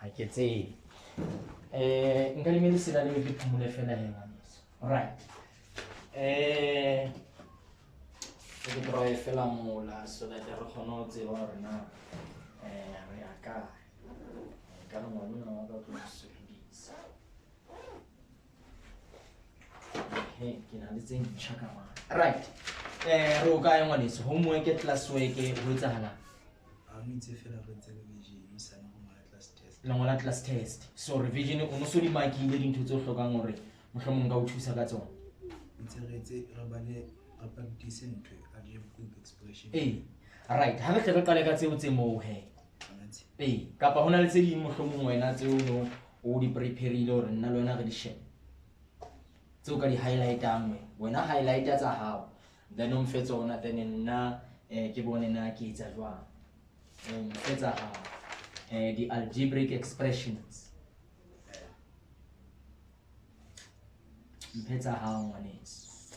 I can say nkalimele sila le phumule fela he ngwaneso. Right. Ke draw fela mola so that re kgone ho tseba hore na re ya ka ka ngwana wa ka tlo sebedisa. Okay, ke na le tseng tshaka ma. Right. Re o ka ya ngwaneso homework class work ho etsahala. Ntse fela re ntse revision sa no ngola class test. Ngola class test. So revision o no so di markile dintho tse hlokang hore mohlomong ka o thusa ka tsona. Ntse re tse re bane re practice ntwe algebra expression. Right. Ha re tle re qale ka tseo tse mo he. Kapa hona le tse ding mohlomong wena tse o no o di prepareile hore nna le wena re di share. Tseo ka di highlightang wena highlighter tsa hao. Then o mfe tsona then nna ke bone na ke etsa jwang. Fetsa the algebraic expressions. Fetsa how one is.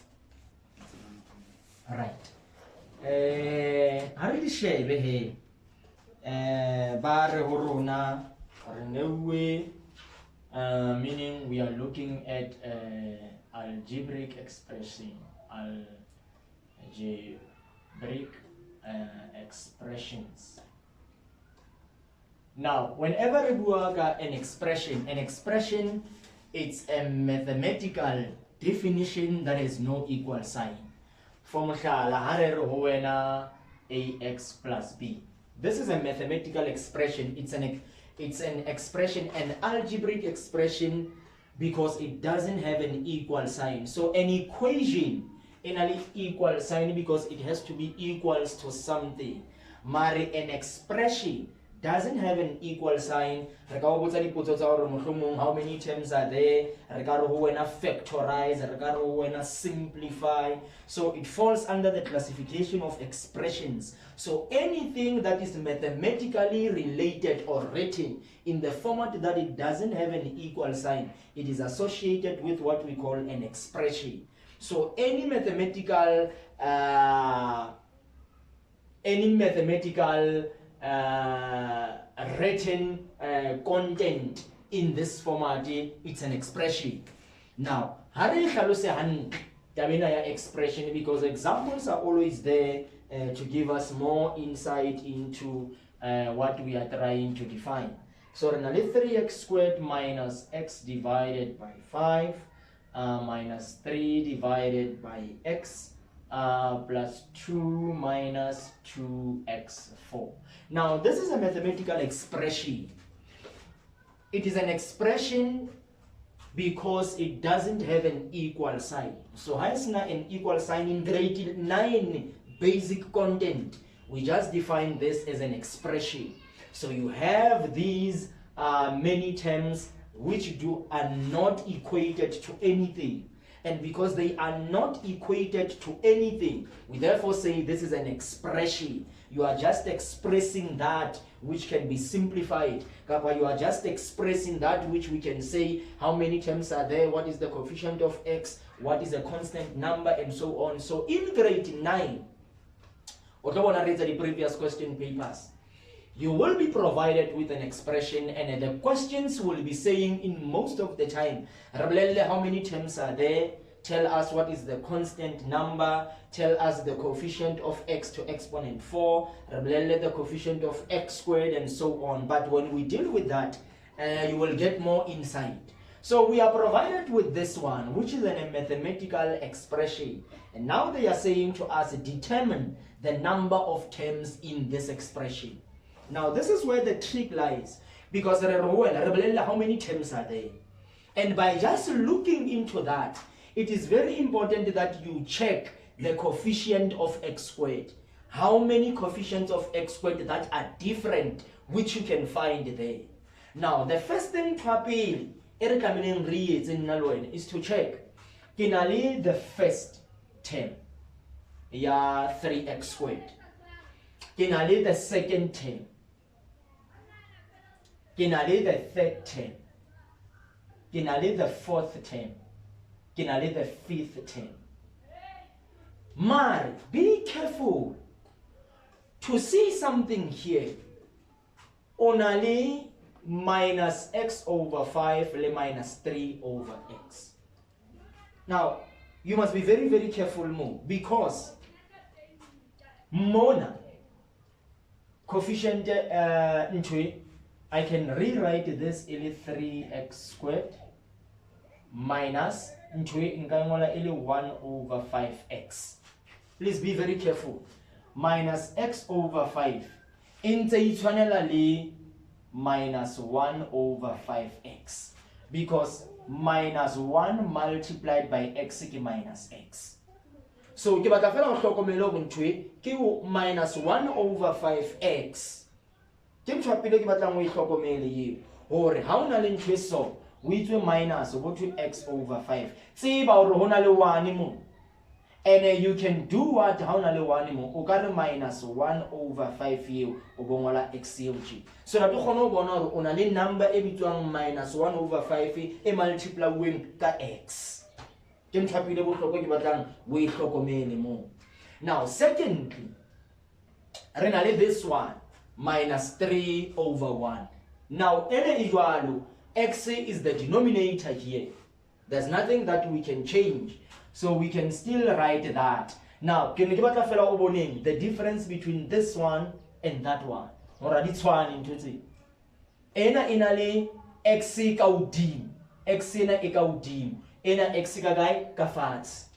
Right. How did you share he? Bare horona renewe, meaning we are looking at algebraic expression. Algebraic expressions. Now, whenever we work an expression, it's a mathematical definition that has no equal sign. Formula ax plus b. This is a mathematical expression. It's an expression, an algebraic expression, because it doesn't have an equal sign. So an equation in an equal sign because it has to be equals to something. Mari an expression doesn't have an equal sign. How many terms are there? Factorize, simplify. So it falls under the classification of expressions. So anything that is mathematically related or written in the format that it doesn't have an equal sign, it is associated with what we call an expression. So any mathematical written content in this format, it's an expression. Now, how do you expression? Because examples are always there to give us more insight into what we are trying to define. So, 3x squared minus x divided by 5 minus 3 divided by x plus 2 minus 2x4. Now, this is a mathematical expression. It is an expression because it doesn't have an equal sign. So, has not an equal sign in grade 9 basic content. We just define this as an expression. So, you have these many terms which are not equated to anything. And because they are not equated to anything, we therefore say this is an expression. You are just expressing that which can be simplified. You are just expressing that which we can say how many terms are there, what is the coefficient of x, what is a constant number, and so on. So in grade 9, the previous question papers, you will be provided with an expression, and the questions will be saying in most of the time, how many terms are there, tell us what is the constant number, tell us the coefficient of x to exponent 4, the coefficient of x squared, and so on. But when we deal with that, you will get more insight. So we are provided with this one, which is a mathematical expression. And now they are saying to us, determine the number of terms in this expression. Now, this is where the trick lies, because how many terms are there? And by just looking into that, it is very important that you check the coefficient of x squared. How many coefficients of x squared that are different, which you can find there. Now, the first thing to appeal is to check the first term, 3x squared. The second term, the third term, the fourth term, the fifth term. Mari, be careful to see something here. Only minus x over 5 le minus 3 over x. Now, you must be very, very careful more, because mona coefficient I can rewrite this in 3x squared minus 1 over 5x. Please be very careful. Minus x over 5 into minus 1 over 5x, because minus 1 multiplied by x is minus x. So ke batla fela go hlokomela go ntwe ke minus 1 over 5x. Ke ntwa pele ke batlang go ihlokomele ye hore ha ona le ntwe so o itse minus go to x over 5. Tseba hore hona le 1 mo. And you can do what how na le 1 mo o ka re minus 1 over 5 eo o bongola x eo. So na to kgona ho bona hore ona le number e bitswang minus 1 over 5 e multiply ka x. Ke ntshapile bohloko ke batlang o e hlokomele mo. Now secondly, re na le this one minus 3 over 1. Now ene e jwalo, x is the denominator here. There's nothing that we can change. So we can still write that. Now, can you give the difference between this one and that one? Or this one into it. Ena inale x ka udim. X ena e ka udim. Ena x ka guy ka fats.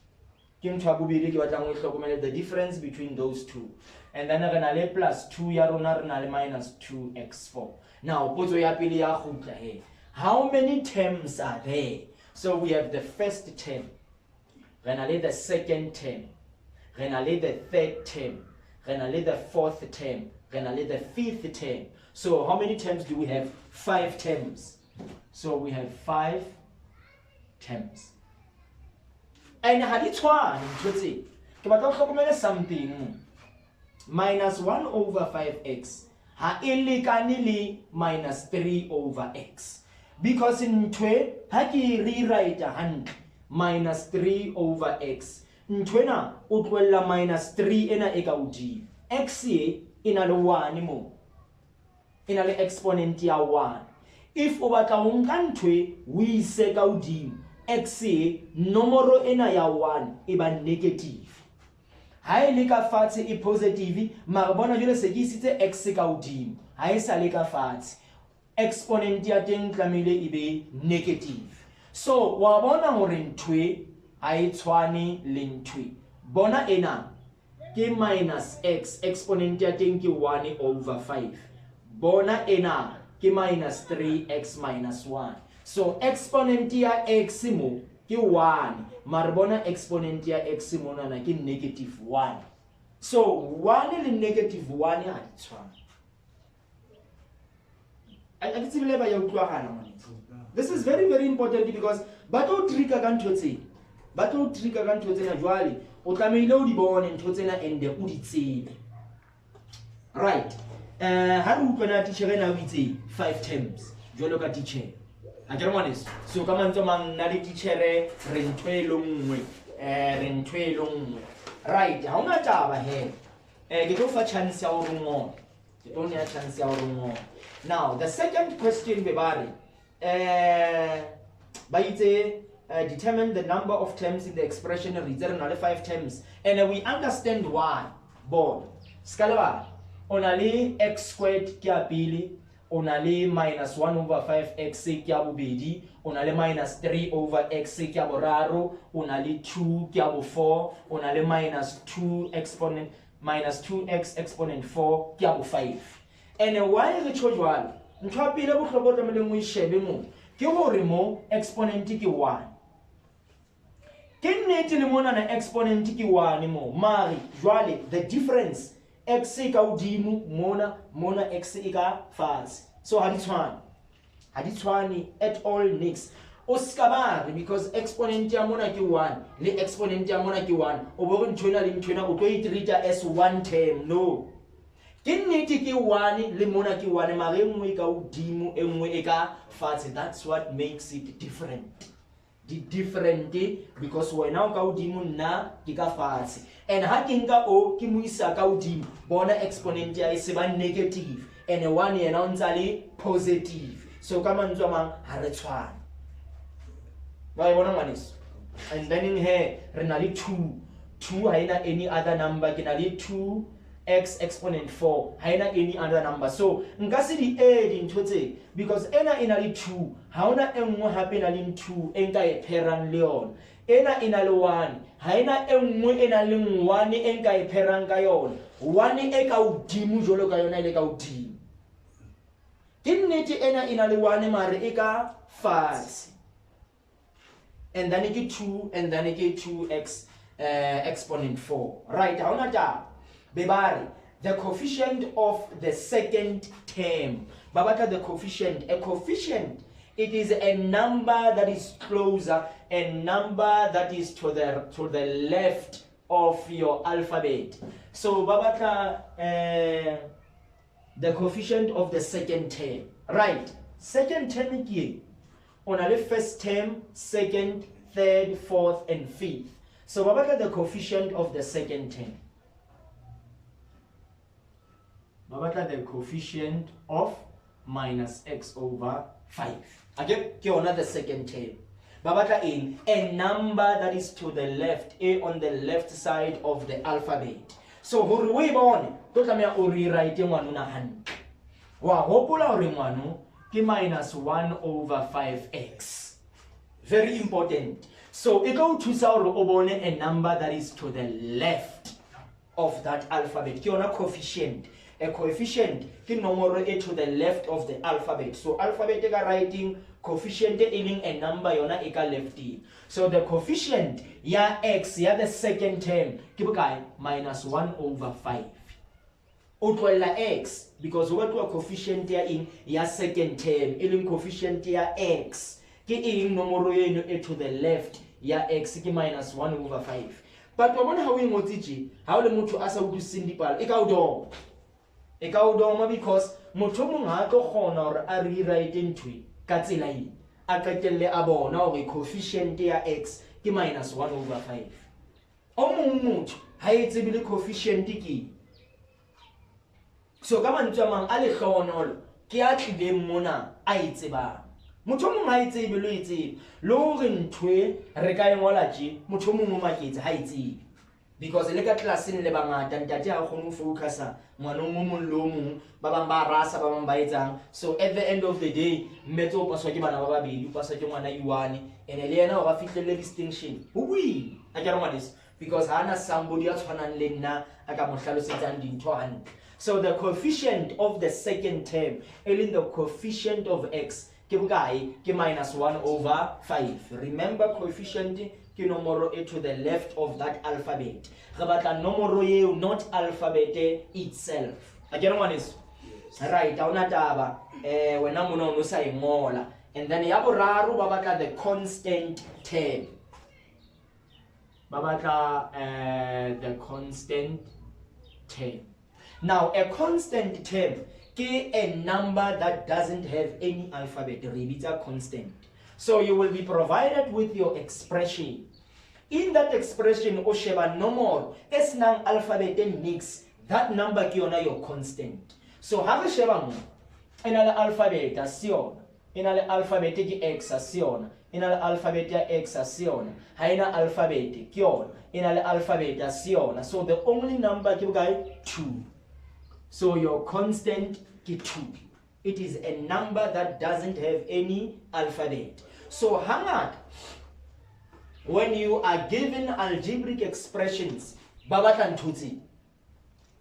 Kim chabubili ki batlang hlokomela the difference between those two. And then re plus 2 ya rona re minus 2x4. Now, potso ya pele ya khutla he. How many terms are there? So we have the first term. Renale the second term, renale the third term, renale the fourth term, renale the fifth term. So how many terms do we have? 5 terms. So we have 5 terms. And had it one, something minus 1 over 5x ha ilikanili minus 3 over x. Because in twe haki rewrite a hand minus 3 over x. Ntwena utwella minus 3 ena eka uji. X ye ina le 1 mo. Ina le exponent ya 1. If obata unka ntwe we se ka uji. X ye nomoro ena ya 1 iba negative. Hai le ka fatshe e positive, mara bona jole se ke isitse x ka udimo. Hai sa le ka fatshe. Exponent ya teng tlamehile ibe negative. So wa bona hore ntwe a e tshwane le ntwe. Bona ena ke minus x, exponent ya teng ke 1 over 5. Bona ena ke minus 3x minus 1. So exponent ya x mo ke 1, mara bona exponent ya x mo na ke negative 1. So 1 le negative 1 ha di tshwane. This is very, very important, because batho trigger ka ntho tse. Batho trigger ka ntho tsena jwale o tlamehile o di bone ntho tsena and o di tsebe. Right. Ha re utlwana teacher ena o itse 5 terms. Jwalo ka teacher. A ke re ngwaneso. So ka mantso mang na le teacher re ntho e le nngwe. Re ntho e le nngwe. Right. Ha ona taba he. Ke tlo fa chance ya ho ngona. Ke tlo nya chance ya ho ngona. Now, the second question, Bebari, determine the number of terms in the expression return 5 terms, and we understand why. Bon, scalaba, onali x squared kia pili, onali minus 1 over 5x kia bubedi, onali minus 3 over x kia boraro, onali 2 kia bo 4, onali minus 2 exponent minus 2x exponent 4 kia bo 5. And why is it jwalo? Ntwa pele bohlokwa tlamehile mo ishebe mo ke hore mo exponent ke 1. Ke nnete le mona na exponent ke 1 mo, mari jwale the difference x ka udimo mona x ka fatshe. So ha di tshwane at all next. O skabare because exponent ya mona ke 1 le exponent ya mona ke 1. O bo ntshona le ntshona o tlo e treata as one term. No. Ke nnete ke 1 le mona ke 1 mare nngwe ka udimo enngwe e ka fatshe. That's what makes it different. Different because wena o ka udimo nna ke ka fatshe. And ha ke nka o ke mo isa ka udimo bona exponent ya e se ba negative and 1 yena o ntse le positive. So ka mantswe a mang ha re tshwane. Ba e bona ngwaneso? And then in here re na le 2. 2 ha ena any other number, ke na le 2x exponent 4 ha ena any other number. So nka se di add dintho tse, because ena ena le 2 ha ona e nngwe hape ena le 2 e nka e pherang le yona. Ena ena le 1 ha ena e nngwe ena le 1 e nka e pherang ka yona. 1 e ka hodimo jolo ka yona ile ka hodimo. Ke nnete ena ena le 1 mare e ka fatshe. And then it 2, and then it 2x exponent 4. Right, how na ta? Bebari, the coefficient of the second term. Babata the coefficient. A coefficient, it is a number that is closer, a number that is to the left of your alphabet. So babata the coefficient of the second term. Right, second term here. On a first term, second, third, fourth, and fifth. So what about the coefficient of the second term? What about the coefficient of minus x over 5? Okay, on the second term. Babata in a number that is to the left, a on the left side of the alphabet. So hore we bone, to tlameha o rewrite ngwana na hand. Wa hopola hore ngwana ke minus 1 over 5x. Very important. So it go to a number that is to the left of that alphabet. Ke yona coefficient. A coefficient ke nomoro e to the left of the alphabet. So alphabet e ka writing, coefficient e leng a number yona e ka lefting. So the coefficient ya x ya the second term ke bokae? Minus 1 over 5. O tloela x because what a coefficient ya in ya second term e leng coefficient ya x ke eng nomoro eno e to the left ya x ke minus 1 over 5. But wa bona ha o ingotse tje ha o le motho a sa utlwiseng dipalo e ka o doma because motho mong ha tlo kgona hore a rewrite ntwe ka tsela e a qetelle a bona hore coefficient ya x ke minus 1 over 5. O mong motho ha e tsebe le coefficient ke. So ka mantswe a mang a le hlonolo ke a tlileng mona a e tsebang. Motho mong ha e tsebe lo e tsebe le hore ntwe re ka e ngola tje motho mong o maketse ha e tsebe. Because le ka classeng le bangata ntate ha kgone ho focusa ngwanong o mong le o mong ba bang ba rasa ba bang ba etsang. So at the end of the day mmetse o paswa ke bana ba babedi o paswa ke ngwana i1 ene le yena o ga fihlelle distinction ho bui a ke re ngwaneso because hana somebody a tshwanang le nna a ka mo hlalosetsang dintho hantle. So the coefficient of the second term in the coefficient of x ke bokae ke minus 1 over 5. Remember coefficient ke nomoro e to the left of that alphabet. Re batla nomoro eo not alphabet itself. A ke re ngwaneso? Right, ha ona taba wena mona o no sa e ngola. And then ya boraro ba batla the constant term. Ba batla the constant term. Now a constant term ke a number that doesn't have any alphabet. Re bitsa constant. So you will be provided with your expression. In that expression o sheba nomoro e senang alphabet mix, that number ke yona your constant. So ha re sheba mo ena le alphabet a siona, ena le alphabet ke x a siona, ena le alphabet ya x a siona, ha ena alphabet ke yona, ena le alphabet a siona. So the only number ke bokae 2. So your constant ke 2. It is a number that doesn't have any alphabet. So hangata when you are given algebraic expressions ba batla ntho tse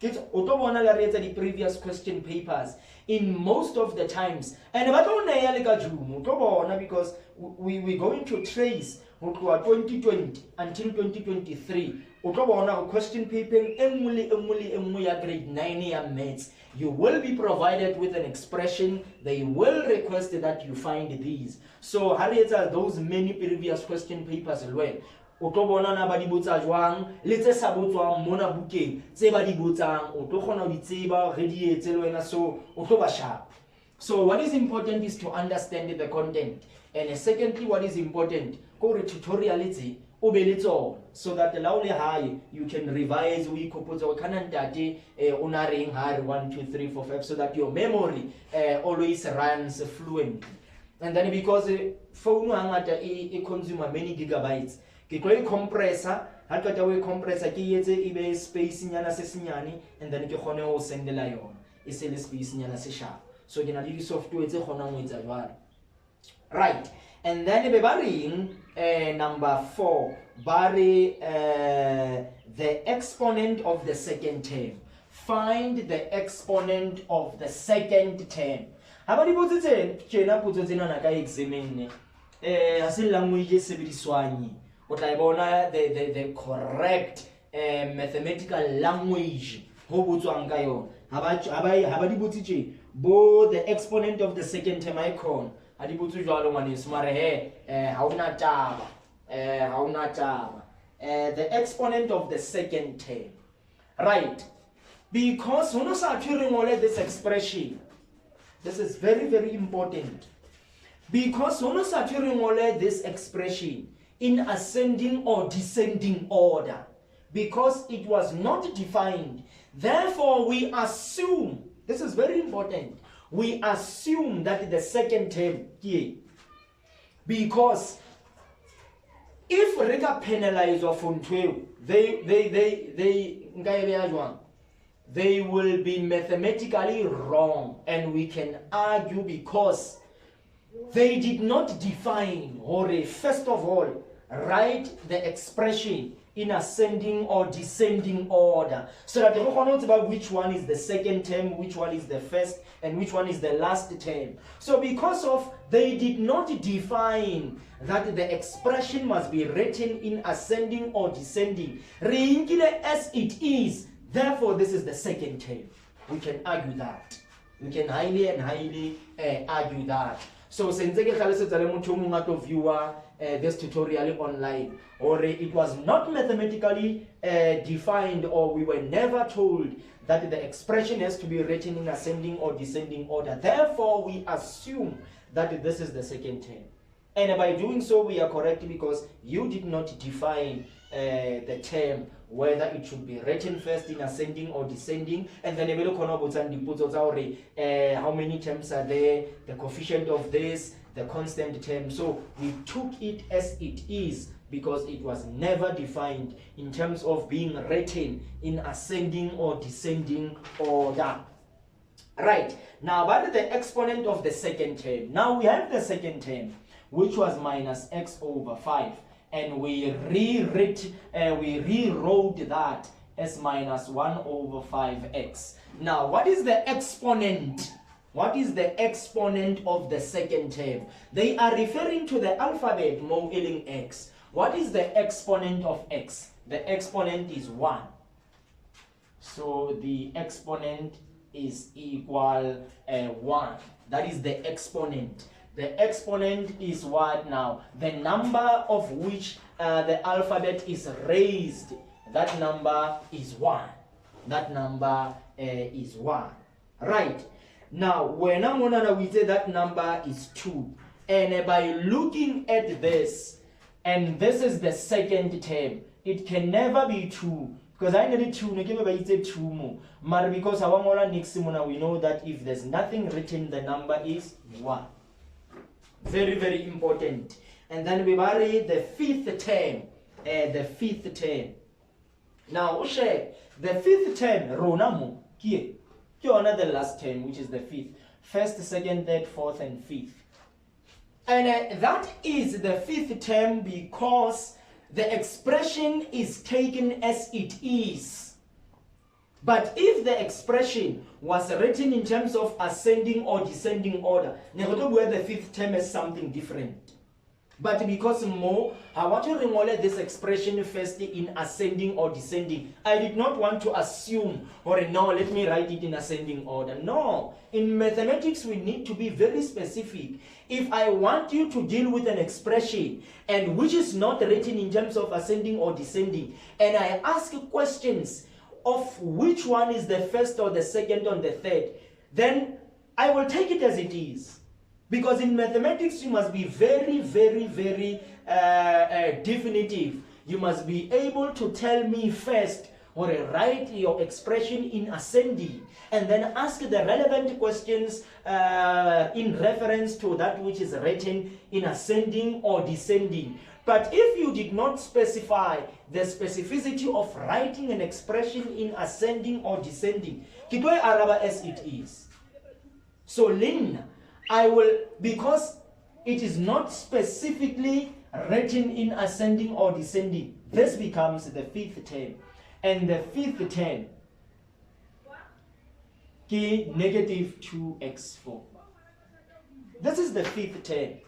ke o tlo bona la re etsa di previous question papers in most of the times and ba tlo nea le ka June o tlo bona because we going to trace go tloa 2020 until 2023 o tlo bona question paper engwe ya grade 9 ya maths. You will be provided with an expression. They will request that you find these. So harietsa those many previous question papers as well. O tlo bona na ba di botsa jwang le tse sa botswang mona bukeng tse ba di botsang o tlo kgona ho di tseba re di etse le wena so o tlo ba sharp. So what is important is to understand the content, and secondly what is important ko re tutorial tse o be le tsona, so that la o le high you can revise, o ikhopotse o kana ntate o na reng ha re 1 2 3 4 5, so that your memory always runs fluently. And then because phone hangata e consume many gigabytes, ke tlo e compressor, ha qeta o e compressor ke etse e be space nyana se senyane, and then ke khone ho sendela yona e se le space nyana se sharp. So ke na le di software tse kgonang ho etsa jwalo. Right, and then be baring number 4, bari the exponent of the second term. Find the exponent of the second term. How di botsetse tjena potso tsena na ka examine ha se language e sebediswang, o tla bona the correct mathematical language ho botswang ka yona. Ha ba di botsetse bo the exponent of the second term icon. The exponent of the second term. Right. Because when you this expression, this is very, very important. Because when you this expression in ascending or descending order, because it was not defined, therefore we assume, this is very important, we assume that the second term here, because if Rika penalize of 12, they will be mathematically wrong, and we can argue because they did not define, or first of all write the expression in ascending or descending order, so that you know about which one is the second term, which one is the first, and which one is the last term. So because of they did not define that the expression must be written in ascending or descending, as it is, therefore this is the second term. We can argue that. We can highly and highly argue that. So since viewer this tutorial online, or it was not mathematically defined, or we were never told that the expression has to be written in ascending or descending order, therefore we assume that this is the second term. And by doing so we are correct, because you did not define the term whether it should be written first in ascending or descending, and then how many terms are there, the coefficient of this, the constant term. So we took it as it is, because it was never defined in terms of being written in ascending or descending order. Right, now about the exponent of the second term. Now we have the second term, which was minus x over 5. And we rewrote that as minus 1 over 5x. Now, what is the exponent? What is the exponent of the second term? They are referring to the alphabet modeling x. What is the exponent of x? The exponent is 1. So the exponent is equal 1. That is the exponent. The exponent is what now? The number of which the alphabet is raised. That number is 1. That number is 1. Right. Now, when I'm going to say that number is 2. And by looking at this, and this is the second term, it can never be 2. Because I need 2, no give by 2 more. But because we know that if there's nothing written, the number is 1. Very, very important. And then we bury the fifth term. The fifth term. Now, the fifth term, Ronamo, here. You another last term, which is the fifth. First, second, third, fourth, and fifth. And that is the fifth term because the expression is taken as it is. But if the expression was written in terms of ascending or descending order, the fifth term is something different. But because more, I want to remove this expression first in ascending or descending. I did not want to assume, or no, let me write it in ascending order. No, in mathematics we need to be very specific. If I want you to deal with an expression and which is not written in terms of ascending or descending, and I ask questions of which one is the first or the second or the third, then I will take it as it is. Because in mathematics, you must be very, very, very definitive you must be able to tell me first, or write your expression in ascending, and then ask the relevant questions in reference to that which is written in ascending or descending. But if you did not specify the specificity of writing an expression in ascending or descending, kitwe araba as it is. So Lynn, I will, because it is not specifically written in ascending or descending, this becomes the fifth term. And the fifth term is negative 2x4. This is the fifth term.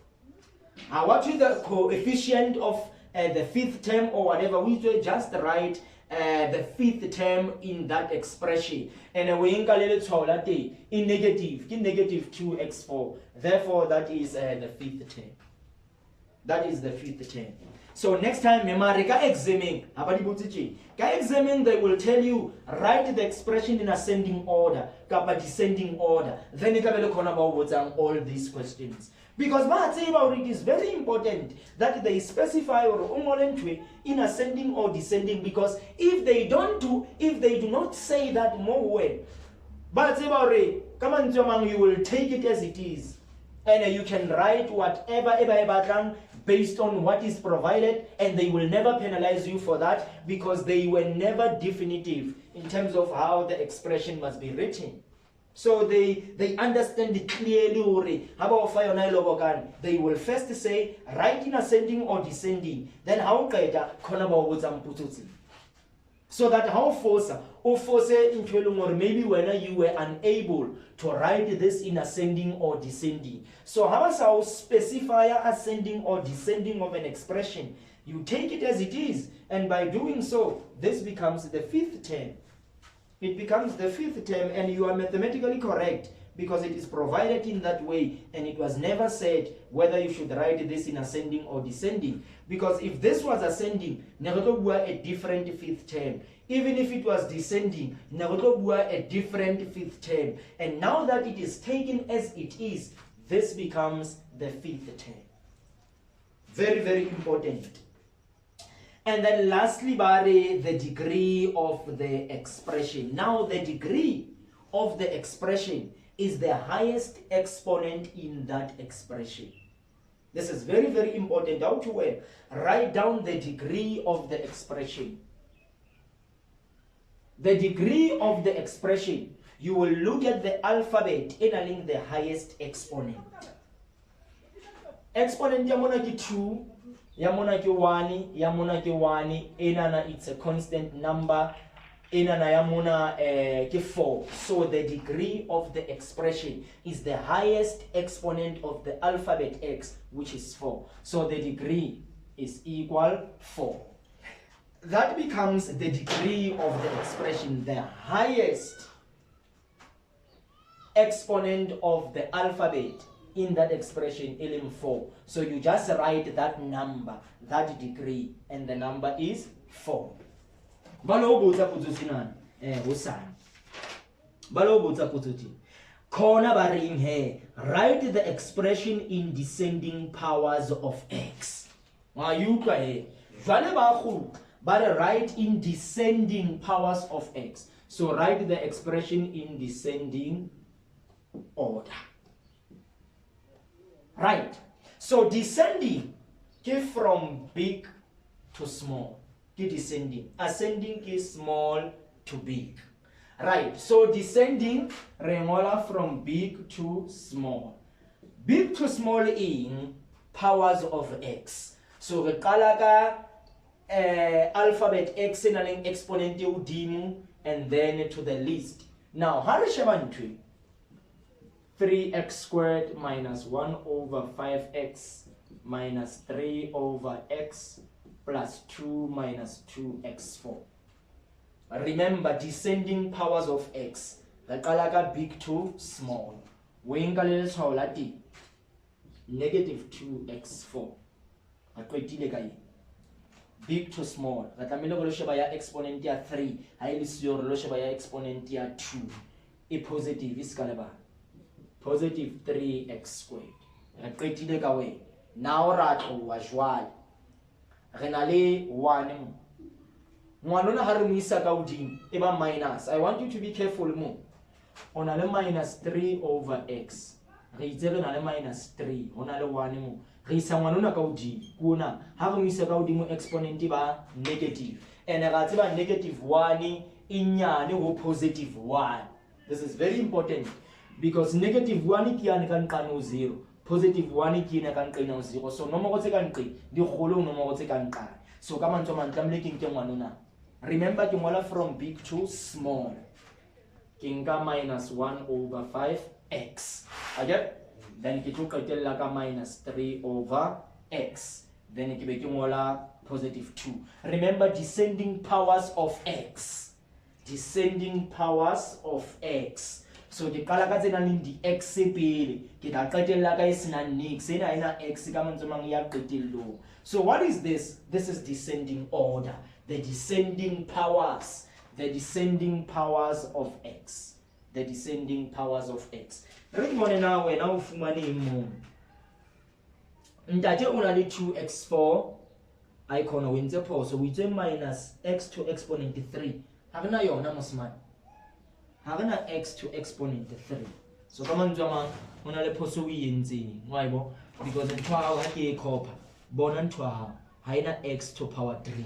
What is the coefficient of the fifth term or whatever? We just write the fifth term in that expression. And we in negative 2x4. Therefore, that is the fifth term. That is the fifth term. So next time, memory ka examine, they will tell you write the expression in ascending order, kapa descending order. Then it about all these questions. Because it is very important that they specify or in ascending or descending. Because if they do not say that more well, you will take it as it is, and you can write whatever based on what is provided, and they will never penalize you for that, because they were never definitive in terms of how the expression must be written. So they understand it clearly. They will first say write in ascending or descending, then how so that how force or maybe when you were unable to write this in ascending or descending. So how specify ascending or descending of an expression? You take it as it is, and by doing so, this becomes the fifth term. It becomes the fifth term, and you are mathematically correct, because it is provided in that way, and it was never said whether you should write this in ascending or descending. Because if this was ascending, a different fifth term. Even if it was descending, a different fifth term. And now that it is taken as it is, this becomes the fifth term. Very, very important. And then lastly, the degree of the expression. Now the degree of the expression is the highest exponent in that expression. This is very, very important. How to write down the degree of the expression. The degree of the expression, you will look at the alphabet and the highest exponent. Exponent yamona ki 2, yamona ki 1, yamona ki 1, enana it's a constant number. Yamuna ki 4. So the degree of the expression is the highest exponent of the alphabet x, which is 4. So the degree is equal 4. That becomes the degree of the expression, the highest exponent of the alphabet in that expression, elim 4. So you just write that number, that degree, and the number is 4. Write the expression in descending powers of x. But write in descending powers of x. So write the expression in descending order. Right. So descending, give from big to small. Descending. Ascending is small to big. Right. So descending, remola from big to small. Big to small in powers of x. So the kalaga alphabet x in an exponential dimu, and then to the least. Now, how is 3x squared minus 1 over 5x minus 3 over x plus 2 minus 2x4. Remember, descending powers of x. The kalaga big to small. Negative 2x4. Big to small. Exponent 3. Exponent 2. A positive is positive 3x squared. Now rato wajwal. re na le 1 mo ngwanona ha re mo isa ka hodimo e ba minus. I want you to be careful mo. O na le minus 3 over x. Re itse re na le minus 3 ho na le 1 mo. Re isa ngwanona ka hodimo kuna ha re mo isa ka hodimo exponent ba negative, and ra tseba negative 1 inyane ho positive 1. This is very important because negative 1 ke yana ka nqane 0, positive 1 ke yana ka nqane 0. So nomoro tse ka nqe di kgolo nomoro tse ka nqane. So ka mantswe mang tlamehile ke nke ngwanona. Remember ke ngola from big to small. Ke nka minus 1 over 5x. Okay? Then ke tlo qetella ka minus 3 over x. Then ke be ke ngola positive 2. Remember descending powers of x. Descending powers of x. So ke qala ka tsena le di x pele, ke tla qetella ka e sena nix, ena ena x ka mantswe mang ya qetellong. So what is this? This is descending order. The descending powers. The descending powers of x. The descending powers of x. Re bone na wena o fumane mo. Ntate o na le 2x4 icon o entse phoso o itse minus x to exponent 3. Ha rena yona mosman. Ha rena x to exponent 3. So ka mantswe mang o na le phoso o entseng. Wa ibo because ntwa ha o ha ke e copy. Bona ntwa ha ina x to power 3.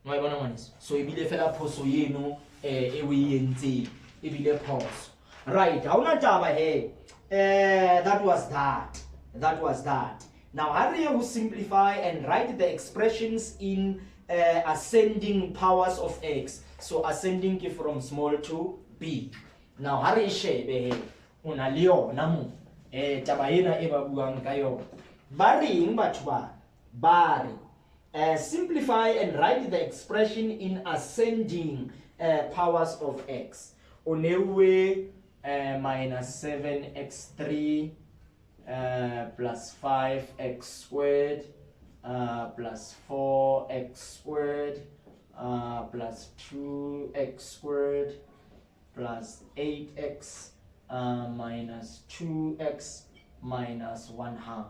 Wa ibona ngwaneso. So ebile fela phoso yeno e o entseng ebile phoso. Right, ha una taba he. That was that. That was that. Now hurry to simplify and write the expressions in ascending powers of x. So ascending from small to big. Now hurry shebe he. Una le yona mo. Taba ena e ba buang ka yona. Ba reng batho ba? Ba re simplify and write the expression in ascending powers of x. Onewe minus 7x3 plus 5x squared plus 4x squared plus 2x squared plus 8x minus 2x minus 1/2.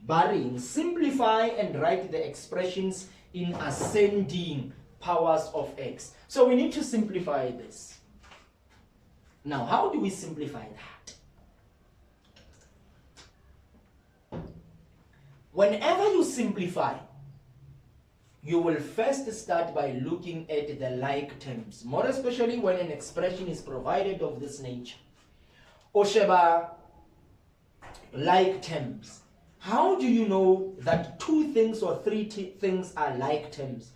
Barring, simplify and write the expressions in ascending powers of x. So we need to simplify this. Now, how do we simplify that? Whenever you simplify, you will first start by looking at the like terms, more especially when an expression is provided of this nature. Osheba, like terms. How do you know that 2 things or 3 things are like terms?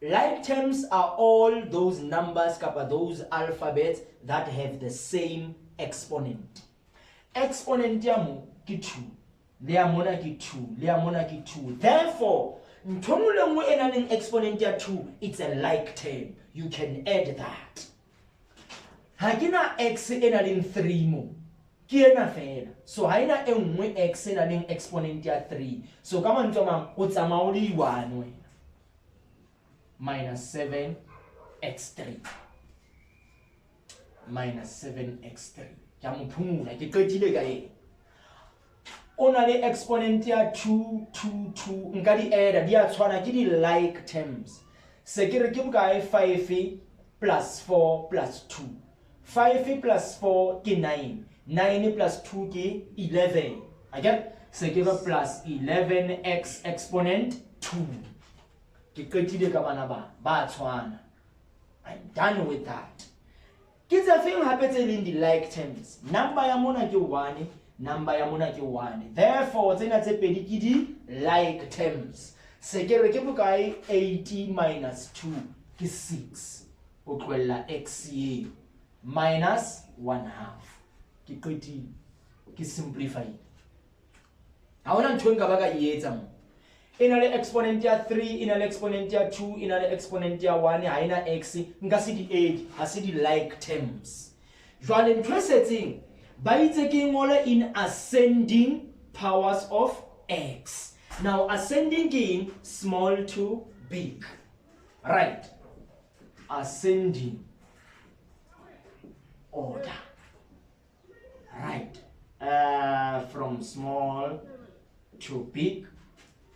Like terms are all those numbers, those alphabets that have the same exponent. Exponent yamu ki 2. Leamona ki 2. Leamona ki 2. Therefore, ntomulengwe enaleng exponent ya 2, it's a like term. You can add that. Hakina x enaleng 3 mo. Kiena fela. So haina enngwe x enaleng exponent ya 3. So kama ntoma o tsamaya o le 1 wena. Minus 7x3 minus 7x3 ke mo phumula ke qetile ka eng o na le exponent ya 2 2 2 nka di add di a tshwana ke di like terms se ke re ke bokae 5 plus 4 plus 2 5 plus 4 ke 9 9 plus 2 ke 11 again se ke re plus 11x exponent 2 ke qetile ka bana ba tshwana. I'm done with that. Ke tsa feng hape tse leng di like terms. Number ya mona ke 1, number ya mona ke 1. Therefore tsena tse pedi ke di like terms. Se ke re ke bokae 80 minus 2 ke 6. O tlohella x ye minus 1/2. Ke qetile. Ke simplify. Ha ona ntho nka ba ka e etsa mo. Ina le exponent ya 3, ina le exponent ya 2, ina le exponent ya 1, ha ina x, nka se di 8, ha se di like terms. Jwale ntho e setseng ba itse ke ngola in ascending powers of x. Now ascending ke small to big. Right. Ascending order. Right. From small to big.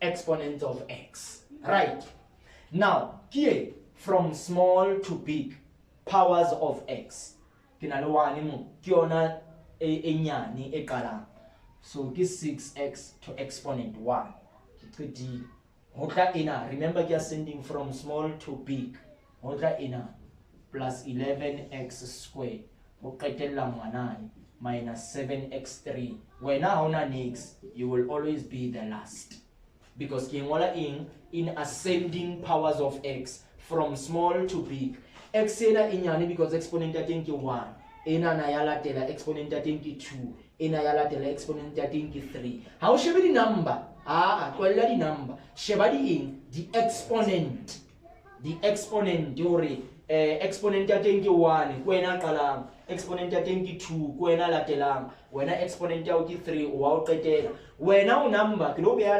exponent of x. Right. Now, here, from small to big, powers of x. Kinalo 1 mo, kiona e nyane e kalang. So, this 6x to exponent 1. Remember, you're sending from small to big. Plus 11x squared. Minus 7x3. When now next, you will always be the last. Because in ascending powers of x from small to big. X because exponent is 1. Exponent is 2. Exponent is 3. How should be the number? The number. The exponent. The exponent. Exponent is 1. Exponent is 2. When exponent is 3. When now number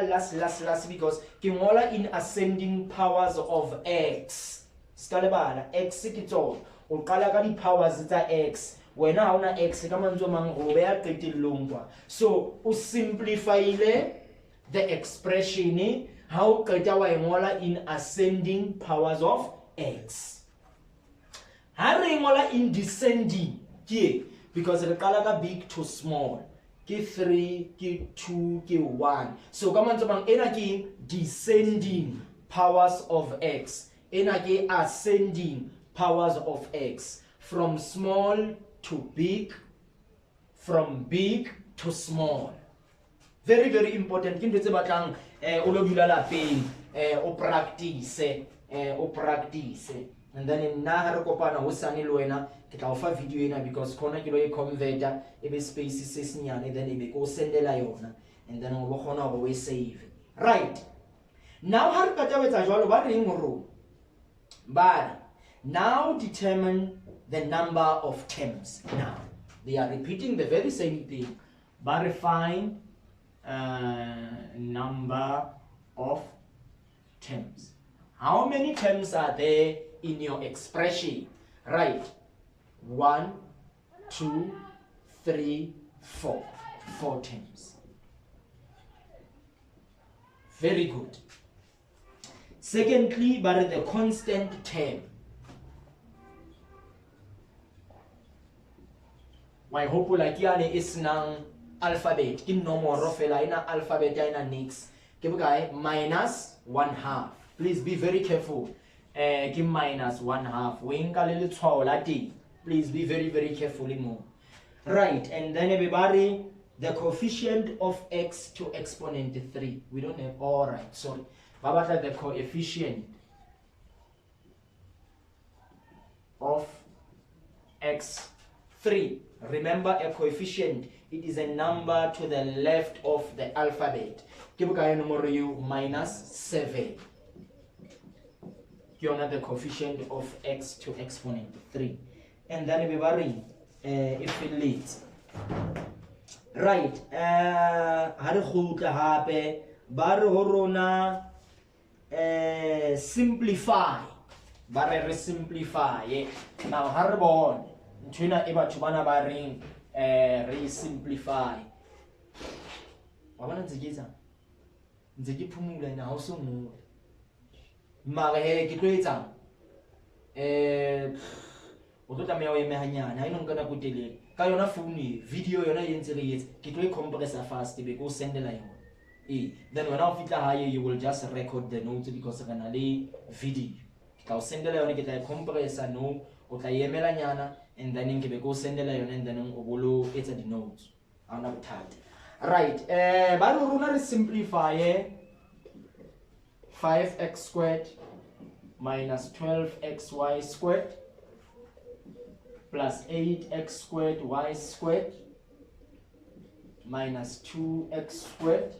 last because in ascending powers of x. X is all. The powers is x. When now x so simplify the expression how in ascending powers of x. In descending here because the color big to small. 3, 2, 1. So come on, descending powers of x. Ascending powers of x. From small to big. From big to small. Very, very important. Practice. And then in Nahar Kopana Usani Luena, get alpha video because Kona Kilo converter, if space is then it go send the liona, and then Wahona always save. Right. Now har Katawet Ajolo room. But now determine the number of terms. Now they are repeating the very same thing, but refine number of terms. How many terms are there in your expression? Right. 1, 2, 3, 4. 4 terms. Very good. Secondly, but the constant term. My hope like yani is nang alphabet. Kin no more rofela ina alphabet ina nix. Kibukai minus 1/2. Please be very careful. Give minus 1/2. Please be very, very careful. Right, and then everybody, the coefficient of x to exponent 3. We don't have all right. Sorry. But the coefficient of x3. Remember, a coefficient, it is a number to the left of the alphabet. Minus 7. The coefficient of x to exponent 3. And then we vary if it leads. Right. Simplify. Simplify. Now harbon. Tuna eba chubana baring re-simplify. Wabana nzigiza. Nzigi pumula na hoso mu. Mare kitweza. Otota mewa yemehanya na ino ngana kutele. Kayo na funi video yona yenzele yet kitwe compressor fast be go send la yona. Then when I fit higher you will just record the notes because of an video. Ka send la yona kita compressor no otayemela nyana and then inke go send la yona and then obolo it's the notes. Ana buthat. Right. Baru runa simplify 5x squared minus 12xy squared plus 8x squared y squared minus 2x squared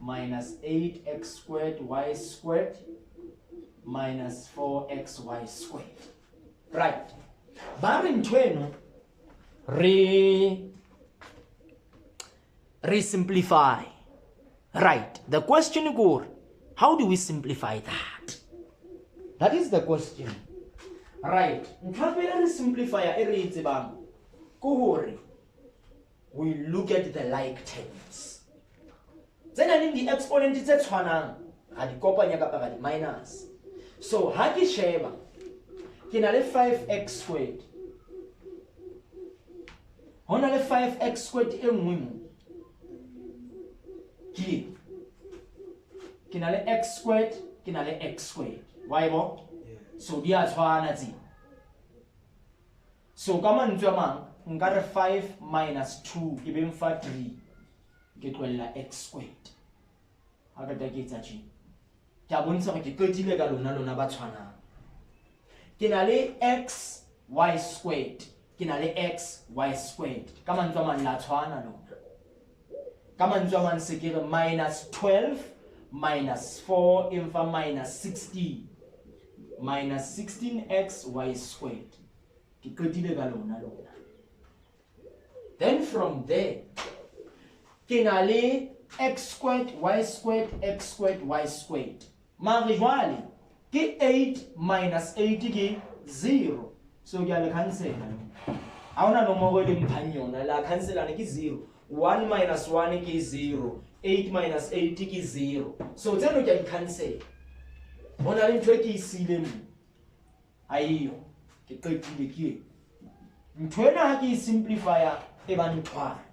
minus 8x squared y squared minus 4xy squared. Right. Barin twenu re-simplify. Right. The question goes, how do we simplify that? That is the question. Right. Simplifier we look at the like terms. tsena le di exponent tse tshwanang ha di kopanya ka ga di minus. So ha ke sheba ke na le 5x squared, hona le 5x squared e nngwe mo ke na le x squared, ke na le x squared, wa bo? So di a tshwana tse. So ka mantswe a mang nka re 5 minus 2 ke be mfa 3 ke tloella x squared. Ha ka ta ke etsa tjena ke a bontsha gore ke qetile ka lona ba tshwanang. Ke na le x y squared, ke na le x y squared, ka mantswe a mang la tshwana lona. Ka mantswe a mang se ke re minus 12 minus 4 emfa minus 16 minus 16x y squared, ke qetile ka lona. Then from there ke na le x squared y squared x squared y squared, mare jwale ke 8 minus 8 ke 0, so ke a le cancela. Ha ona nomoro e mphang yona, la cancela ke 0. 1 minus 1 ke 0, 8 minus 8 ke 0, so tseno ke a di cancela. Hona le ntho e ke isile mo aiyo ke qetile ke ntho ena ha ke e simplifier e ba nthwane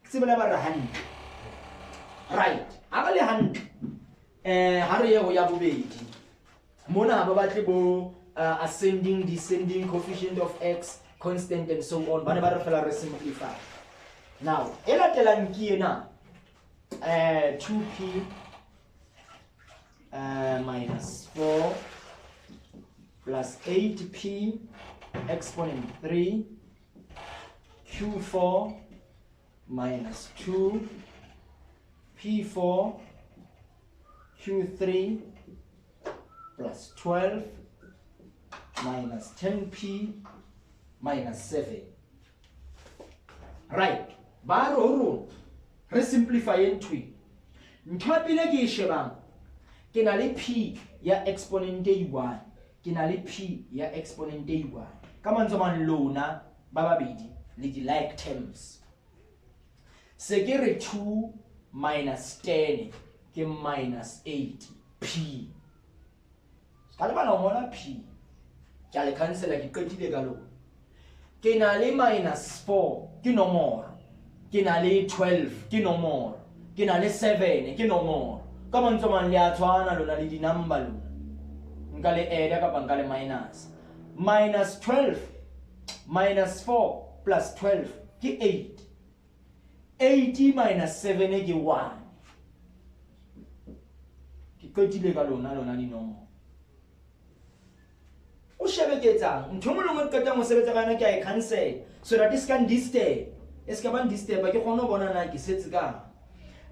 se bela ba re hantle, right? Ha ba le hantle ha re ye go ya bobedi mona ba batle bo ascending descending coefficient of x constant and so on, ba ne ba re fela re simplify. Now e latelang ke ena 2p minus 4 plus 8p exponent 3 q4 minus 2 p4 q3 plus 12 minus 10p minus 7. Right, ba ro re simplify entry. Ntho ya pele ke e shebang ke na le p ya exponent e 1, ke na le p ya exponent e 1, ka mantswe a mang lona ba babedi le di like terms. Se ke re 2 minus 10 ke minus 8 p, ka le bana ngola p ke a le cancela ke qetile ka lona. Ke na le minus 4 ke nomoro, ke na le 12 ke nomoro, ke na le 7 ke nomoro, ka mantswe a mang le a tshwana lona le di number lona. Nka le add kapa nka le minus. Minus 12 minus 4 plus 12 ke 8, 80 minus 7 ke 1, ke qetile ka lona di nomoro. O shebe ke etsang ntho mo lengwe qetang ho sebetsa kana ke a e cancel so that is can disturb, es ka ban disturb ke kgone ho bona na ke setse ka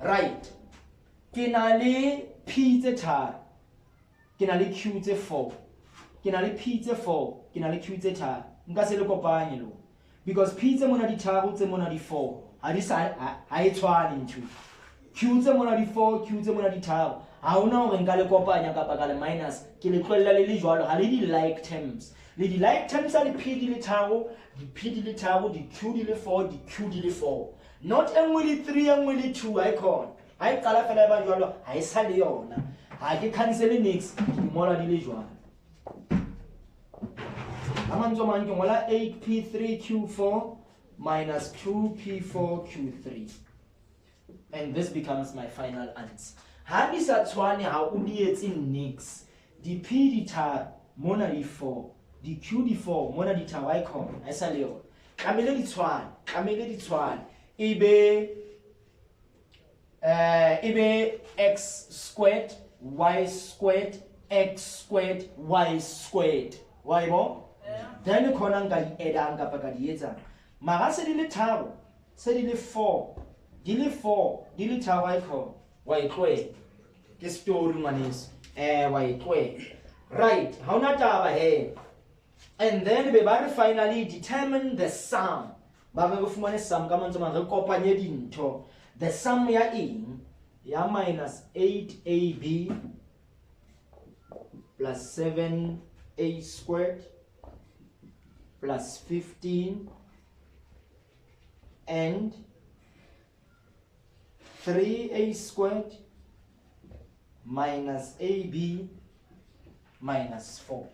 right. Ke na le p tse 3, ke na le q tse 4, ke na le p tse 4, ke na le q tse 3, nka se le kopanye lo because p tse mona di 3 tse mona di 4 ha di sa ha e tshwane ntho. Q tse mona di 4 q tse mona di 3 ha ona hore nka le kopanya kapa ka le minus, ke le tlohella le jwalo ha le di like terms. Le di like terms a le p di le 3, di p di le 3, di q di le 4, di q di le 4, not enngwe le 3 enngwe le 2 icon ha e qala fela ba jwalo ha e sa le yona, ha ke cancel next ke ngola di le jwalo. Amanzo man ke ngola 8p3q4 minus 2p4q3, and this becomes my final answer. Ha di sa tshwane ha o di etse next, di p di 3 mona di 4, di q di 4 mona di 3 icon ha e sa le yona, kamele di tshwane ebe x squared y squared x squared y squared, wa ibo then khona nka di add kapa ka di etsa mara se di le 3 se di le 4 di le 4 di le 3 icon wa itlwe ke story manis wa itlwe right. Ha ona taba he, and then be ba re finally determine the sum, ba re fumane sum ka mantswe mang re kopanye dintho. The sum ya eng ya minus 8ab plus 7a squared plus 15 and 3a squared minus ab minus 4.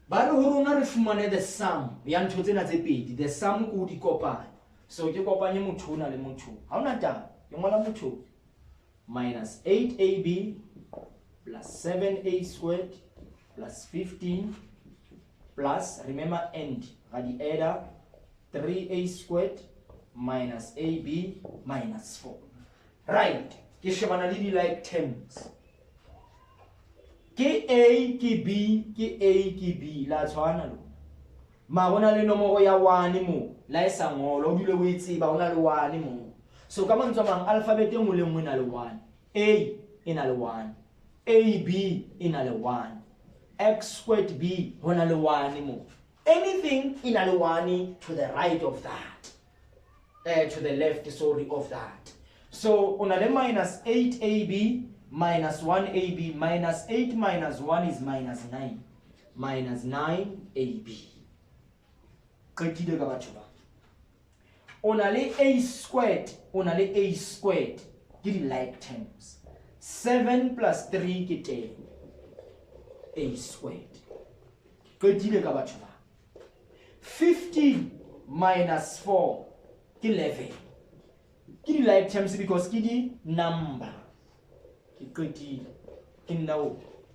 Ba re ho rona re fumane the sum ya ntho tsena tse pedi, the sum ko di kopanya. So ke kopanye motho ona le motho. Ha ona taba, ke ngola motho minus 8ab plus 7a squared plus 15 plus, remember end, ga di adder, 3a squared minus ab minus 4. Right, ke shebana le di like terms. Ke a ke b ke a ke b la tshwana lo. Ma bona le nomoro ya 1 mo, la isa ngolo o dile o itseba ona le 1 mo. So ka mantswe mang alphabet e nngwe le nngwe na le 1. A ina le 1, ab ina le 1, x squared b hona le 1 mo. Anything ina le 1 to the right of that, to the left, sorry, of that. So una le minus 8ab minus 1ab, minus 8 minus 1 is minus 9, minus 9ab. Qetile ka batho ba. Una le a squared, una le a squared, ke di like terms. 7 plus 3 ke 10, a squared. Qetile ka batho ba. 15 minus 4 ke 11. Ke di like terms because ke di number. Ke qetile. Ke nna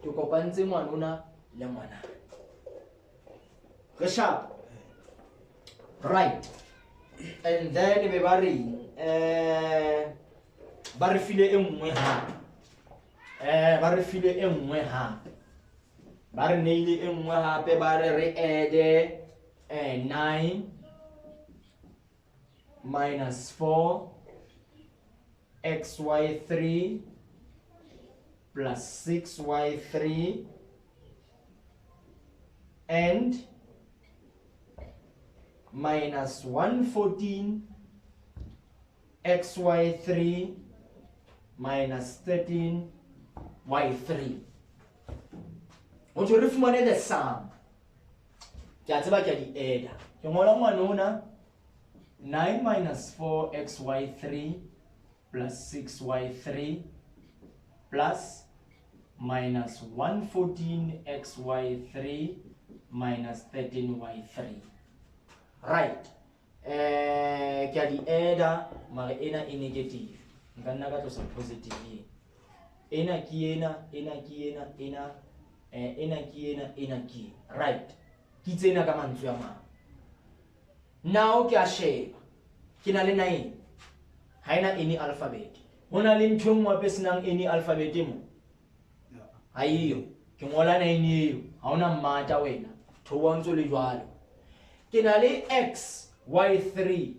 ke kopantse ngwanona le ngwana. Re sharp. Right. And then we ba re file e nngwe ha. Ba re file e nngwe ha. Ba re neile e nngwe hape ba re add 9 minus 4 xy3 plus 6y3 and minus 114 xy3 minus 13 y3. What you refumane the sum? Ke a tseba ke di adder. Ke ngola ngwanona 9 minus 4 xy3 plus 6y3 plus minus 114 xy3 minus 13y3. Right. Ke a di adder mara ena e negative. Nka nna ka tlosa positive here. Ena ke ena ke ena. Right. Ke tsena ka mantswe a mang. Now ke a sheba. Ke na le 9. Ha ena any alphabet. Hona le ntho nngwe pe senang any alphabet mo. Ha iyo. Ke ngola 9 eo. Ha ona mmata wena. Thowantsho le jwalo. Ke na le x y3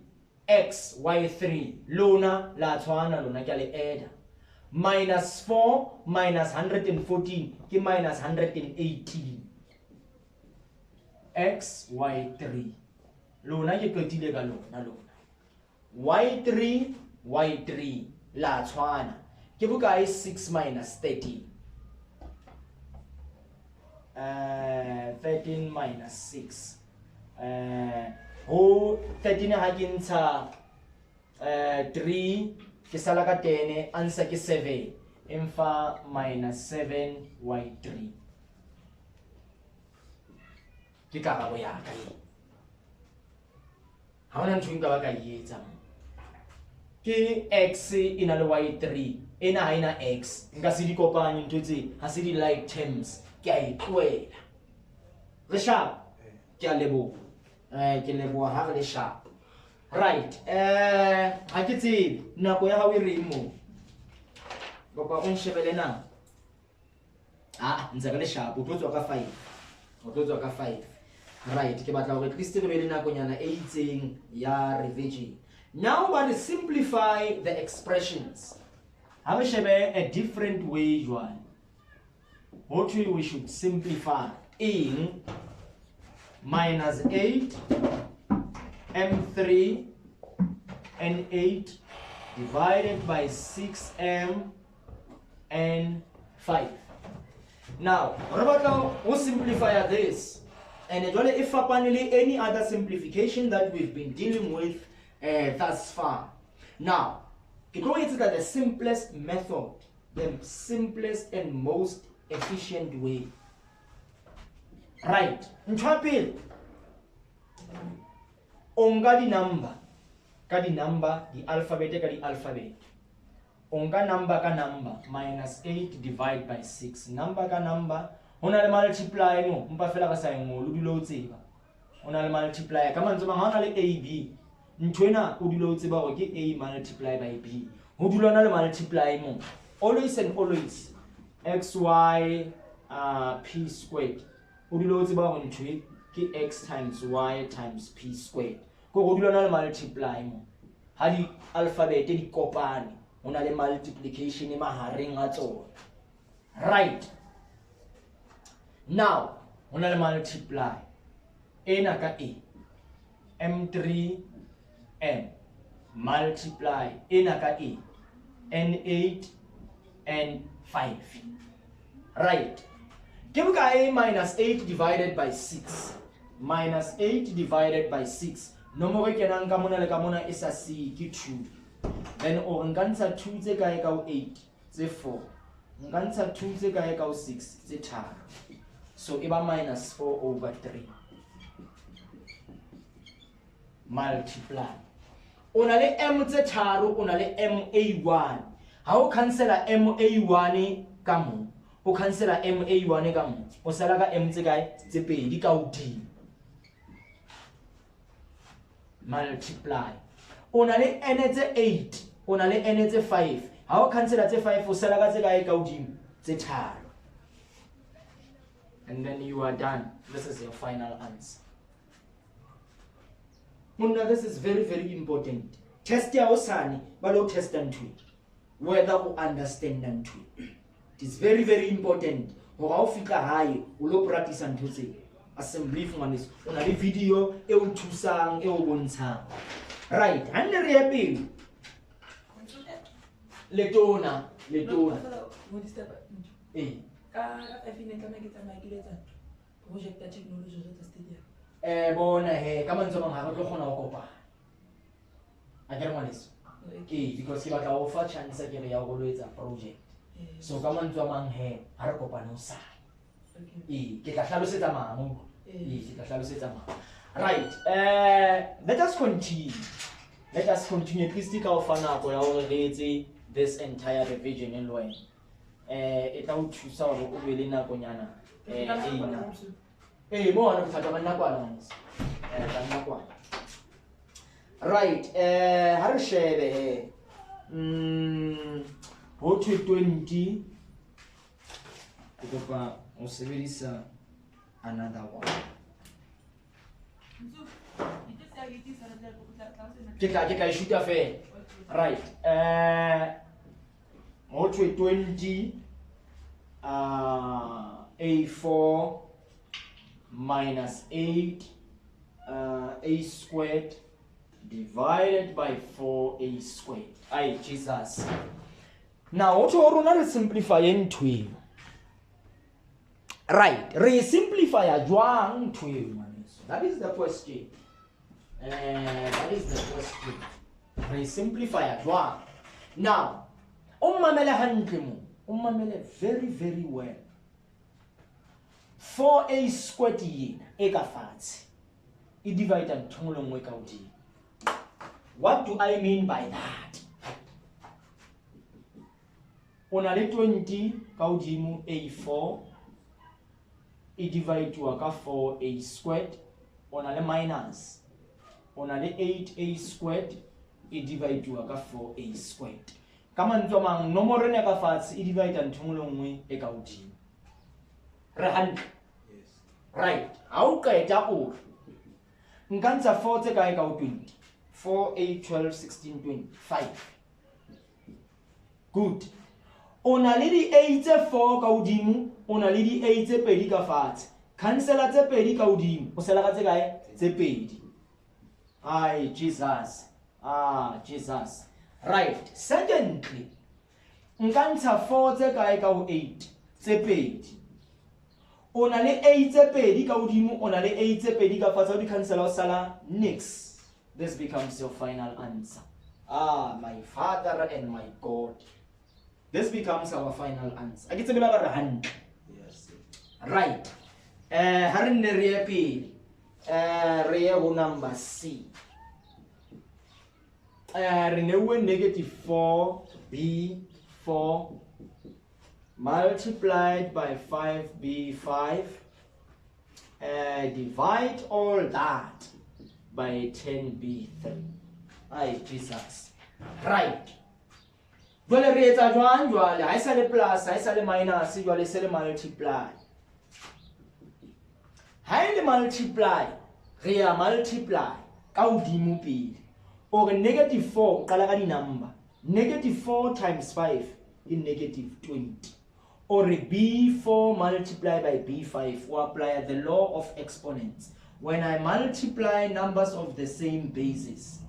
lona la tshwana lona ke le adder. Minus 4 minus 114 ke minus 118 x y3 lona ke qetile ka lona y3 la tshwana ke bokae 6 minus 13 13 minus 6 ho 13 ha ke ntsha 3 ke sala ka 10, answer ke 7, emfa minus 7y3 ke karabo ya ka e. Ha ona ntho nka ba ka etsa ke x ina le y3 ena ha ina x nka se di kopanye ntho tse ha se di like terms ke a itloela. Re sharp ke a lebo ke lebo ha re le sharp. Right. Ha ke tsebe nako ya hao e reng mo. Kopa o nshebele na. Ntse re le sharp o tlo tswa ka 5. Right, ke batla hore at least re be le nakonyana e itseng ya revision. Now we simplify the expressions. Have a different way jwale. What we should simplify in minus 8 m3 and 8 divided by 6m and 5. Now, we'll simplify this. And if any other simplification that we've been dealing with thus far. Now, ke tlo etsetsa the simplest method, the simplest and most efficient way. Right, ntho ya pele onka di number di alphabet ka di alphabet. Onka number ka number minus 8 divide by 6. Number ka number hona le multiply mo mpa fela ka sa engolo dilo o tseba. Hona le multiply ka mantswe mang hona le AB. Ntwena o dilo o tseba hore ke A multiply by B. Ho dilo na le multiply mo. Always and always xy p squared. O dilo o tseba hore ntwe ke x times y times p squared. Go go dilo na le multiply mo. Ha di alphabet di kopane. Hona le multiplication mahareng a tsona. Right. Now, hona le multiply. Ena ka A. M3 M multiply ena ka A. N8 N5. Right. Ke bokae minus 8 divided by 6. Minus 8 divided by 6. Nomoro ke nang ka mona le ka mona is a C ke 2. Then o ngantsha 2 tse kae ka 8 tse 4. Ngantsha 2 tse kae ka 6 tse 3. So eba minus 4 over 3. Multiply. Ona le m tse 3, ona le ma1. Ha o cancela ma1 ka mo. O cancela ma1 ka mo. O sala ka m tse kae tse 2 ka hodimo. Multiply. Ona le n tse 8, ona le n tse 5. Ha o cancela tse 5 o sala ka tse kae ka hodimo tse 3. And then you are done. This is your final answer. Muna, this is very, very important. Test ya osani, balo test ntwe. Whether you understand ntwe. It is very, very important. Hora o fika hae, o lo practice ntwe tse. Assembly fungwaneso. Ona le video e o thusang, e o bontshang. Right, hande re ya pele. Letona. Eh. Ka FNN ka make tsamaya ke letsa project ya technology re tsa stadium. Bona he ka mantswe mang ha re tlo kgona ho kopana. A ke re ngwaneso. Because ke batla o fa chance ke re ya go lo etsa project. So ka mantswe mang he ha re kopana o sa. Ke tla hlalosetsa mang. Ke tla hlalosetsa mang. Right, let us continue. Let us continue. Please take our fana go ya hore re etse this entire revision in loan. Eta o thusa hore o be le nakonyana mo ana bothatsa ba nakwana ngwanese ba nakwana. Right, ha re shebe he ho 20 ke kopa o sebedisa another one. Ke ka shoota fe. Right, ho 20 A4 minus 8 A squared divided by 4A squared. Aye, Jesus. Now, what you want to simplify into? Right, re-simplify a jwang to. That is the question. That is the question. Re-simplify a jwang. Now, ummamele hantle mo. Ummamele very, very well. 4A squared yena e ka fatshe e divide ntho le nngwe ka hodimo. What do I mean by that? Ona le 20 ka hodimo A4 e divide ka 4A squared. Ona le minus. Ona le 8A squared e divide ka 4A squared. Ka mantswe mang nomoro ne ka fatshe e divide ntho le nngwe e ka hodimo. Re hantle. Right, ha o qeta o nkantsha 4 tse kae ka 20. 4 8 12 16 25. Good. Ona le di 8 tse 4 ka hodimo, ona le di 8 tse 2 ka fatshe. Cancela tse 2 ka hodimo, o sela ka tse kae? Tse 2. Ai Jesus. Jesus. Right. Secondly, nkantsha 4 tse kae ka 8 tse 2. Ona le 8 tse 2 ka hodimo, ona le 8 tse 2 ka fatshe, o di cancela o sala next. This becomes your final answer. my father and my God. This becomes our final answer. Akitse bela ba re hantle. Yes. Right. Ha re nne re ye pele. Re ye ho number C. Re neuwe negative 4b4 multiplied by 5b5. Divide all that by 10b3. Ay, Jesus. Right. Jwale re etsa jwang jwale? Ha isa le plus, ha isa le minus, jwale se le multiply. Ha ile multiply, re ya multiply ka hodimo pele. Or negative 4 qala ka di number. Negative 4 times 5 is negative 20. Or b4 multiplied by b5, we apply the law of exponents. When I multiply numbers of the same basis,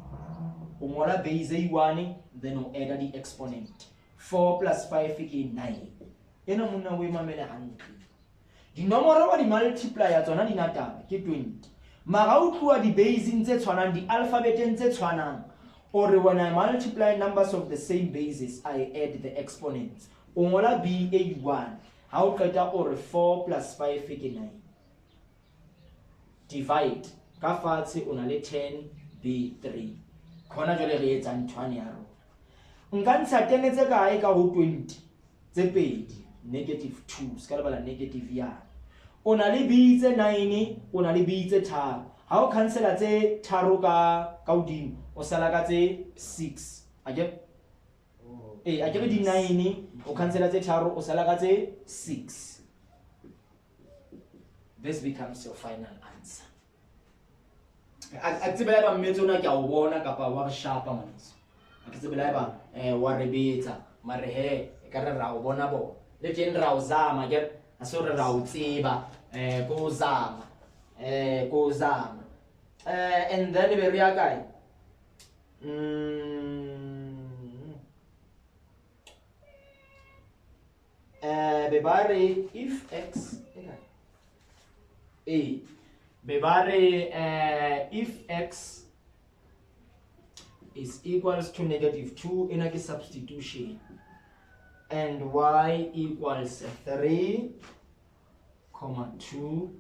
umola base a1, then we add the exponent. 4 plus 5 is 9. Ena muna we mamele hantle. Di nomoro wa di multiply ya tsona di nataba ke 20. Mara o tloa di base ntse tshwanang, di alphabet ntse tshwanang. Or when I multiply numbers of the same basis, I add the exponents. Umola b a1. How qeta or 4 plus 5 is 9. Divide. Ka fatshe o na le 10b3. Khona jole re etsa nthwane ya rona. Nka ntsha 10 tse kae ka ho 20 tse pedi negative 2 ska le bala negative ya. O na le b tse 9, o na le b tse 3. Ha o cancela tse 3 ka hodimo o sala ka tse 6. Ake ake di 9 o cancela tse 3 o sala ka tse 6. This becomes your final answer. Atsebela ba mmetsona ke a o bona kapa wa re shapa mans. Atsebela ba wa re betsa mare he ka re ra o bona bo. Le teng ra o zama ke a so re ra o tseba ko zama ko zama. And then be re ya kae? Bebare if x Bebare if x is equals to negative 2 in a substitution and y equals 3, 2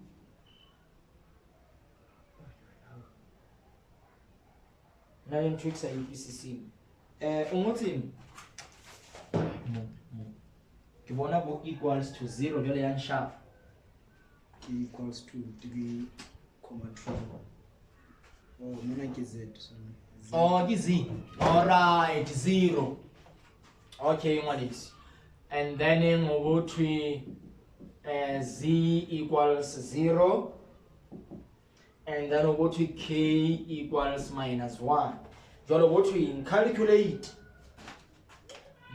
now in tricks are UPCC umutin kibona bo equals to 0 jole yang sharp Equals to 3, 2. Oh, mona ke z. Oh, ke z. All right, 0. Okay, what is? And then in over to z equals 0. And then over to k equals minus 1. Jolo over to calculate.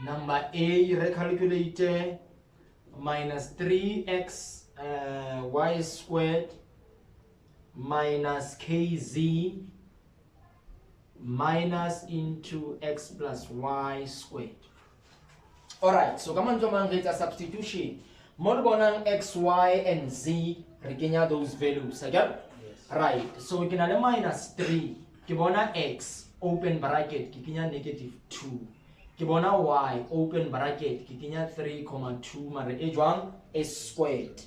Number A, recalculate minus 3x y squared minus kz minus into x plus y squared. Alright, so come on to get a substitution. More bonang x, y, and z, rekenya those values again. Yes. Right, so we can add a minus 3. Kibona x, open bracket, kikinya negative 2. Kibona y, open bracket, kikinya 3,2 mare ejwang s squared.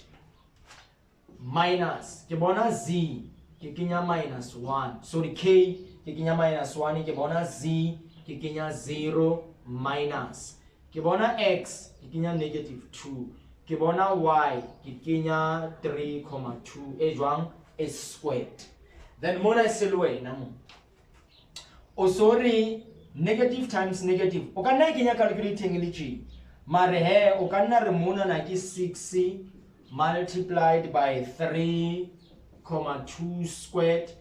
Minus kibona z kikinya minus 1, sorry k kikinya minus 1, kibona z kikinya 0 minus kibona x kikinya negative 2, kibona y kikinya 3,2 ejwang s squared. Then mona selwe namo o sorry negative times negative o kana kinya calculating lichi mare he o kana re mona na ki 6 multiplied by 3,2 squared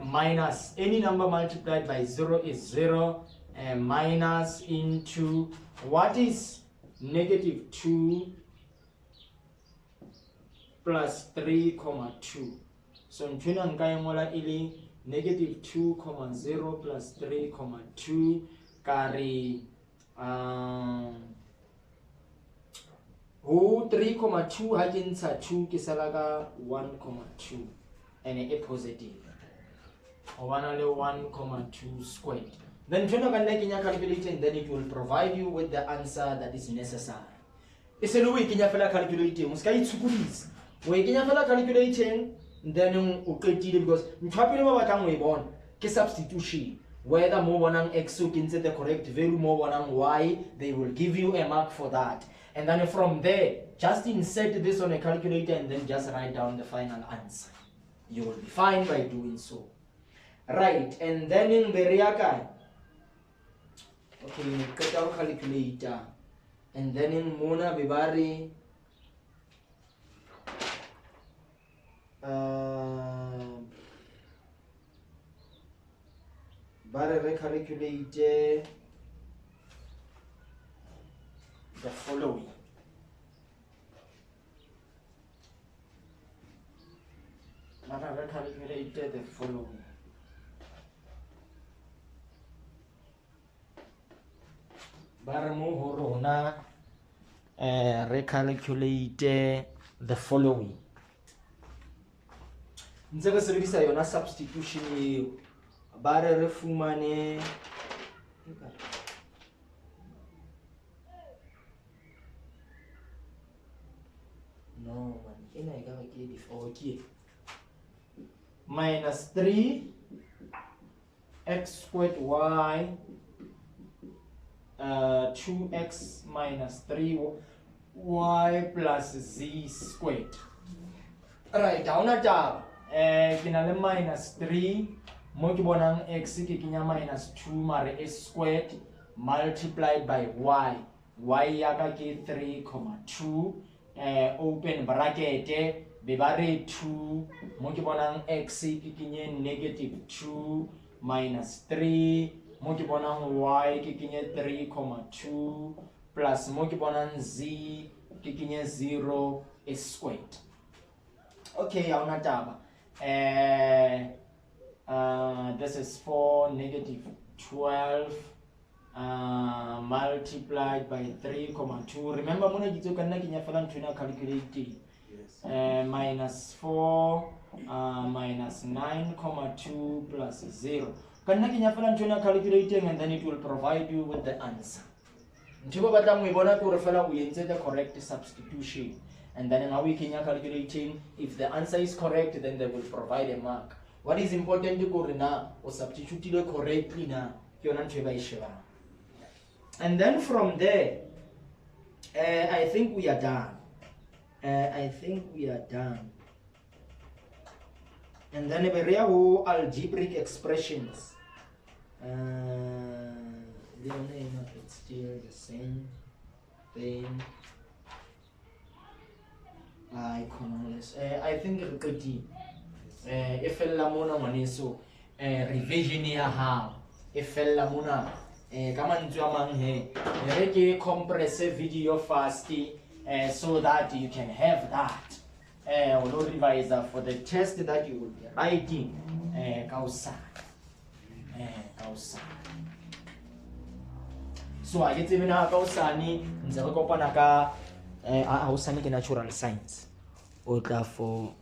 minus any number multiplied by 0 is 0 minus into what is negative 2 plus 3,2. So ntwena nka ngola ile negative 2,0 plus 3,2 kare 3,2 ha ke ntsha 2 ke sala ka 1,2 and a positive o bana le 1,2 squared. Then you can kenya calculator and then it will provide you with the answer that is necessary. It's a way kenya fela calculating. Uska itsukulis. We kenya fela calculating then uketile because mthapile ba batlang we bona ke substitution. Whether more one x you can set the correct value, more one y, they will give you a mark for that. And then from there, just insert this on a calculator and then just write down the final answer. You will be fine by doing so. Right, and then in the reakai, okay, cut our calculator. And then in Mona Bibari, bare recalculate the following. Bare recalculate the following. Bare mo horona recalculate the following. Ntseka sebedisa yona substitution eo. Bare re fumane no man ena e ka ba ke before ke minus 3 x squared y 2x minus 3y plus z squared. Right, hauna taba. Ke na le minus 3 mo ke bonang x ke kenya minus 2 mare s squared multiplied by y. Y ya ka ke 3,2 open bracket be ba re 2 mo ke bonang x ke kenye negative 2 minus 3 mo ke bonang y ke kenye 3,2 plus mo ke bonang z ke kenye 0 s squared. Okay, hauna taba. This is 4 negative 12 multiplied by 3,2. Remember, mona kitso kana kenya fela ntuna calculating. Yes. Minus 4 minus 9,2 plus 0. Kana kenya fela ntuna calculating and then it will provide you with the answer. Ntibo batla mo ibona ke re fela o yentse the correct substitution. And then how we can calculating, if the answer is correct, then they will provide a mark. What is important to na or substitute it correctly na. And then from there, I think we are done. And then we have algebraic expressions. It's still the same thing. I think if lamuna maniso revision ya ha if lamuna kama ntswa mang he re compress video fast so that you can have that we'll revise for the test that you will be writing kausa. So I get even kausa ni ntsha go kopana ka hausane ke natural science o tla for